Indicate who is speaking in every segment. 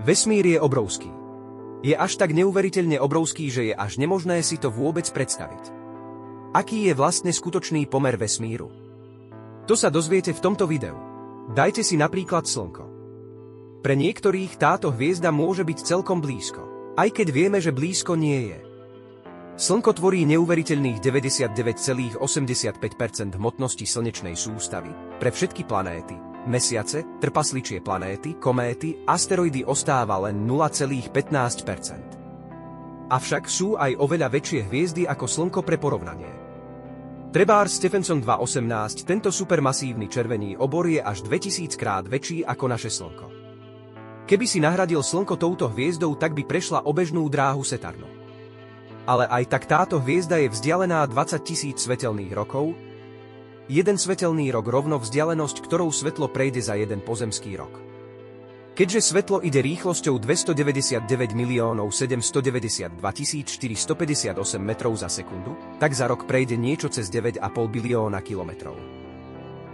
Speaker 1: Vesmír je obrovský. Je až tak neuveriteľne obrovský, že je až nemožné si to vôbec predstaviť. Aký je vlastne skutočný pomer vesmíru? To sa dozviete v tomto videu. Dajte si napríklad Slnko. Pre niektorých táto hviezda môže byť celkom blízko, aj keď vieme, že blízko nie je. Slnko tvorí neuveriteľných 99,85% hmotnosti slnečnej sústavy. Pre všetky planéty, mesiace, trpasličie planéty, kométy, asteroidy ostáva len 0,15%. Avšak sú aj oveľa väčšie hviezdy ako Slnko pre porovnanie. Trebárs Stephenson 2.18, tento supermasívny červený obor je až 2000 krát väčší ako naše Slnko. Keby si nahradil Slnko touto hviezdou, tak by prešla obežnú dráhu Saturnu. Ale aj tak táto hviezda je vzdialená 20 000 svetelných rokov, jeden svetelný rok rovno vzdialenosť, ktorou svetlo prejde za jeden pozemský rok. Keďže svetlo ide rýchlosťou 299 792 458 metrov za sekundu, tak za rok prejde niečo cez 9,5 bilióna kilometrov.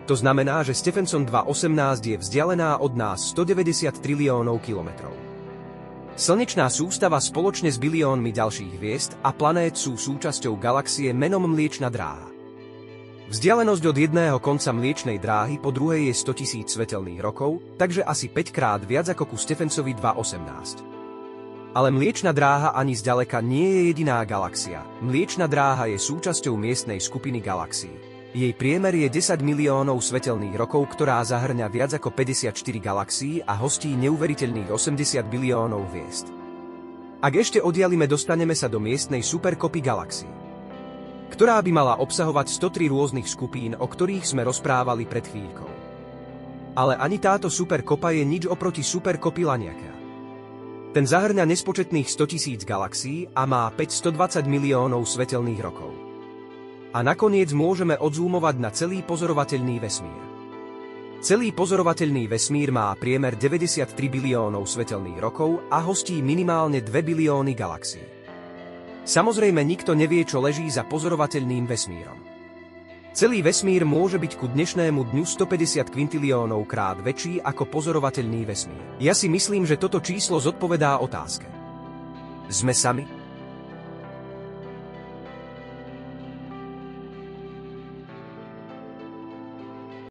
Speaker 1: To znamená, že Stephenson 2.18 je vzdialená od nás 190 triliónov kilometrov. Slnečná sústava spoločne s biliónmi ďalších hviezd a planét sú súčasťou galaxie menom Mliečna dráha. Vzdialenosť od jedného konca Mliečnej dráhy po druhej je 100 000 svetelných rokov, takže asi 5 krát viac ako ku Stephensonsovi 2.18. Ale Mliečna dráha ani zďaleka nie je jediná galaxia. Mliečna dráha je súčasťou miestnej skupiny galaxií. Jej priemer je 10 miliónov svetelných rokov, ktorá zahŕňa viac ako 54 galaxií a hostí neuveriteľných 80 biliónov hviezd. Ak ešte oddialime, dostaneme sa do miestnej superkopy galaxií, ktorá by mala obsahovať 103 rôznych skupín, o ktorých sme rozprávali pred chvíľkou. Ale ani táto superkopa je nič oproti superkopy Laniakea. Ten zahŕňa nespočetných 100 000 galaxií a má 520 miliónov svetelných rokov. A nakoniec môžeme odzoomovať na celý pozorovateľný vesmír. Celý pozorovateľný vesmír má priemer 93 biliónov svetelných rokov a hostí minimálne 2 bilióny galaxií. Samozrejme, nikto nevie, čo leží za pozorovateľným vesmírom. Celý vesmír môže byť ku dnešnému dňu 150 kvintiliónov krát väčší ako pozorovateľný vesmír. Ja si myslím, že toto číslo zodpovedá otázke. Sme sami?